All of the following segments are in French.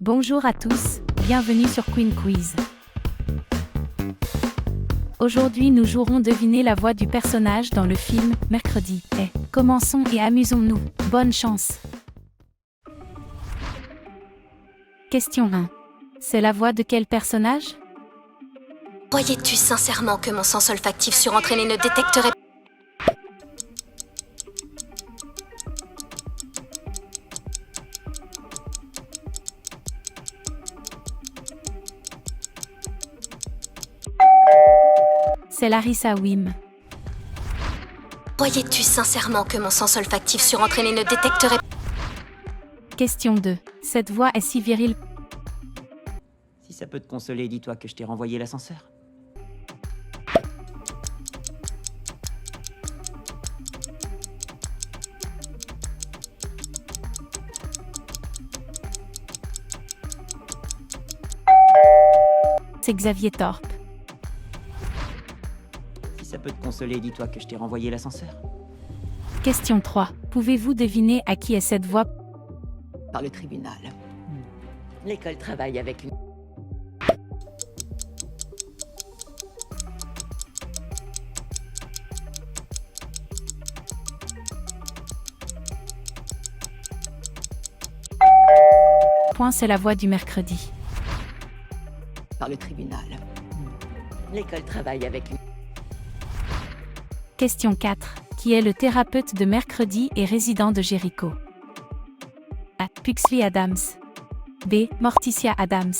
Bonjour à tous, bienvenue sur Queen Quiz. Aujourd'hui nous jouerons deviner la voix du personnage dans le film Mercredi. Commençons et amusons-nous. Bonne chance. Question 1. C'est la voix de quel personnage? Croyais-tu sincèrement que mon sens olfactif surentraîné ne détecterait... C'est Larissa Wim. Croyais-tu sincèrement que mon sens olfactif surentraîné ne détecterait... Question 2. Cette voix est si virile. Si ça peut te consoler, dis-toi que je t'ai renvoyé l'ascenseur. C'est Xavier Thorpe. Si ça peut te consoler, dis-toi que je t'ai renvoyé l'ascenseur. Question 3. Pouvez-vous deviner à qui est cette voix? Par le tribunal. L'école travaille avec une... Point, c'est la voix du mercredi. Par le tribunal. L'école travaille avec une... Question 4. Qui est le thérapeute de mercredi et résident de Jéricho? A. Pugsley Adams. B. Morticia Adams.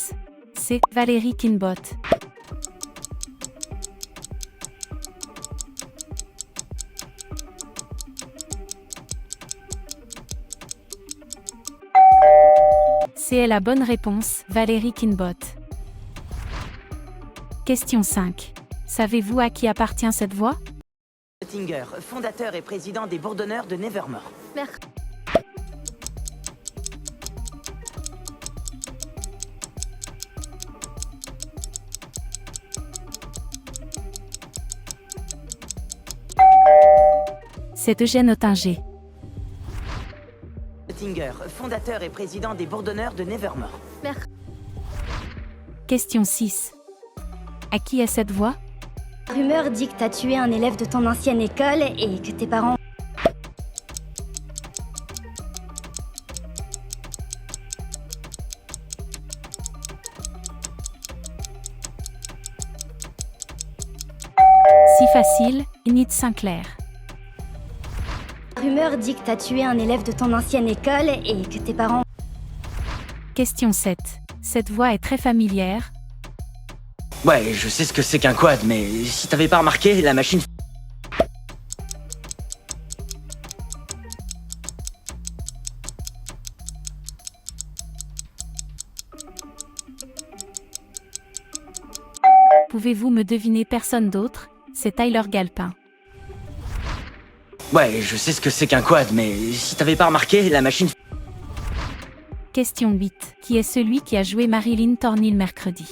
C. Valérie Kinbot. C est la bonne réponse, Valérie Kinbot. Question 5. Savez-vous à qui appartient cette voix? Oettinger, fondateur et président des Bourdonneurs de Nevermore. C'est Eugène Ottinger. Oettinger, fondateur et président des Bourdonneurs de Nevermore. Question 6. À qui est cette voix? Rumeur dit que t'as tué un élève de ton ancienne école et que tes parents... Si facile, Enid Sinclair. Rumeur dit que t'as tué un élève de ton ancienne école et que tes parents... Question 7. Cette voix est très familière. Ouais, je sais ce que c'est qu'un quad, mais si t'avais pas remarqué, la machine... Pouvez-vous me deviner personne d'autre? C'est Tyler Galpin. Ouais, je sais ce que c'est qu'un quad, mais si t'avais pas remarqué, la machine... Question 8. Qui est celui qui a joué Marilyn Thornhill mercredi?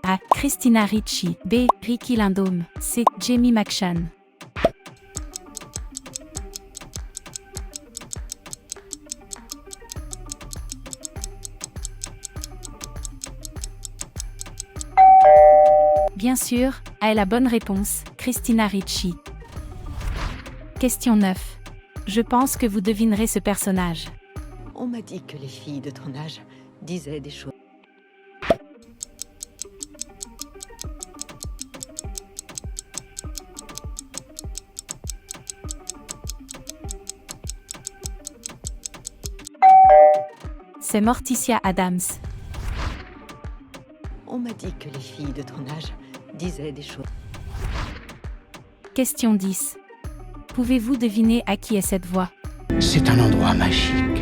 A. Christina Ricci. B. Ricky Lindome. C. Jamie McShann. Bien sûr, A est la bonne réponse, Christina Ricci. Question 9. Je pense que vous devinerez ce personnage. On m'a dit que les filles de ton âge disaient des choses. C'est Morticia Adams. On m'a dit que les filles de ton âge disaient des choses. Question 10. Pouvez-vous deviner à qui est cette voix? C'est un endroit magique.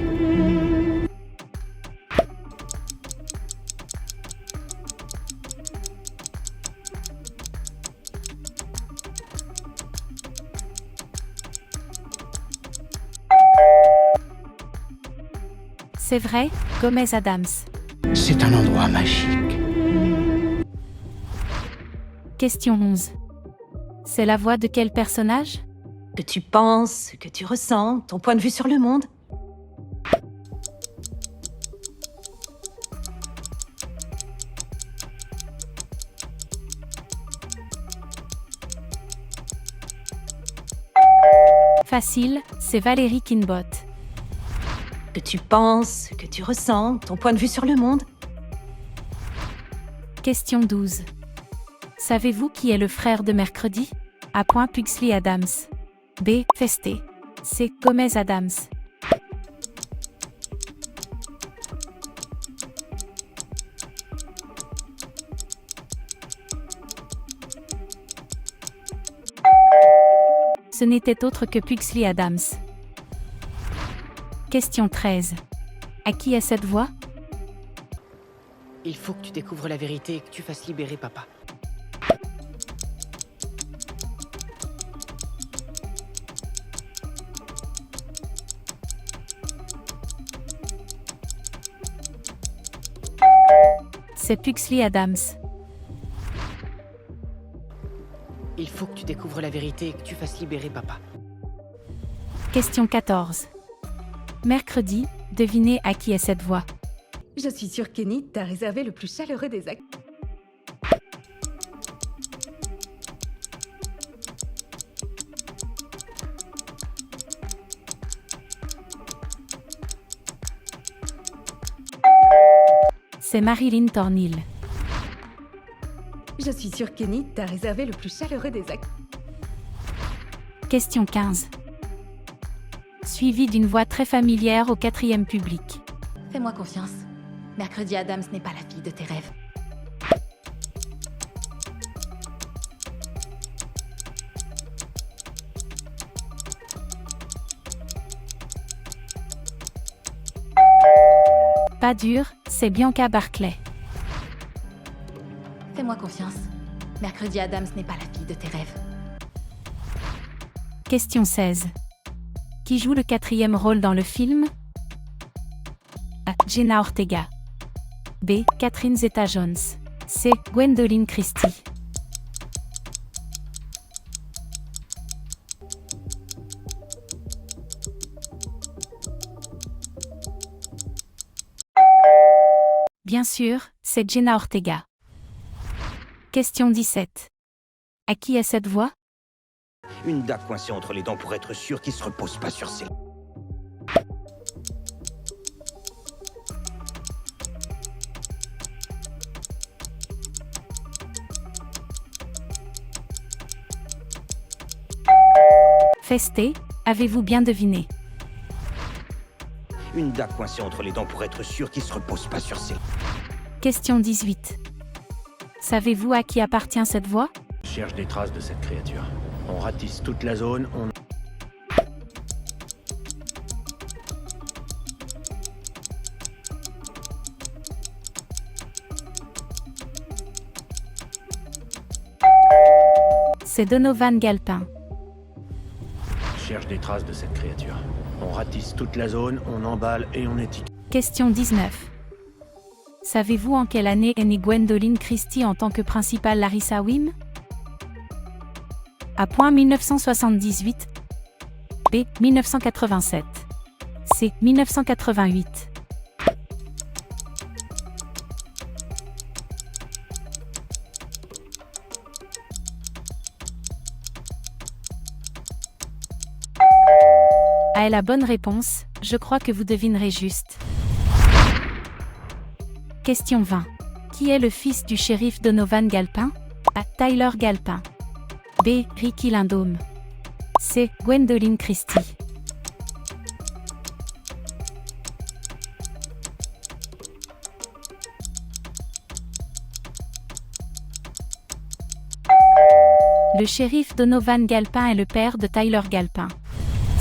C'est vrai, Gomez Adams. C'est un endroit magique. Question 11. C'est la voix de quel personnage? Que tu penses, que tu ressens, ton point de vue sur le monde. Facile, c'est Valérie Kinbot. Que tu penses, que tu ressens, ton point de vue sur le monde. Question 12. Savez-vous qui est le frère de Mercredi? A. Pugsley Adams. B. Festé. C. Gomez Adams. Ce n'était autre que Pugsley Adams. Question 13. À qui est cette voix? Il faut que tu découvres la vérité et que tu fasses libérer papa. C'est Pugsley Adams. Il faut que tu découvres la vérité et que tu fasses libérer papa. Question 14. Mercredi, devinez à qui est cette voix. Je suis sûre qu'Enid t'a réservé le plus chaleureux des actes. C'est Marilyn Thornhill. Je suis sûre qu'Enid t'a réservé le plus chaleureux des actes. Question 15. Suivi d'une voix très familière au quatrième public. Fais-moi confiance. Mercredi Adams n'est pas la fille de tes rêves. Pas dur, c'est Bianca Barclay. Fais-moi confiance. Mercredi Adams n'est pas la fille de tes rêves. Question 16. Qui joue le quatrième rôle dans le film? A. Jenna Ortega. B. Catherine Zeta-Jones. C. Gwendoline Christie. Bien sûr, c'est Jenna Ortega. Question 17. À qui est cette voix? Une dague coincée entre les dents pour être sûr qu'il se repose pas sur ses... Festé, avez-vous bien deviné? Une dague coincée entre les dents pour être sûr qu'il se repose pas sur ses... Question 18. Savez-vous à qui appartient cette voix? On cherche des traces de cette créature. On ratisse toute la zone, on... C'est Donovan Galpin. On cherche des traces de cette créature. On ratisse toute la zone, on emballe et on étiquette. Question 19. Savez-vous en quelle année est née Gwendoline Christie en tant que principale Larissa Wim? A. 1978. B. 1987. C. 1988. A est la bonne réponse, je crois que vous devinerez juste. Question 20. Qui est le fils du shérif Donovan Galpin? A. Tyler Galpin. B. Ricky Lindome. C. Gwendoline Christie. Le shérif Donovan Galpin est le père de Tyler Galpin.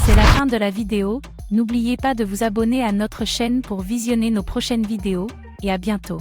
C'est la fin de la vidéo, n'oubliez pas de vous abonner à notre chaîne pour visionner nos prochaines vidéos, et à bientôt.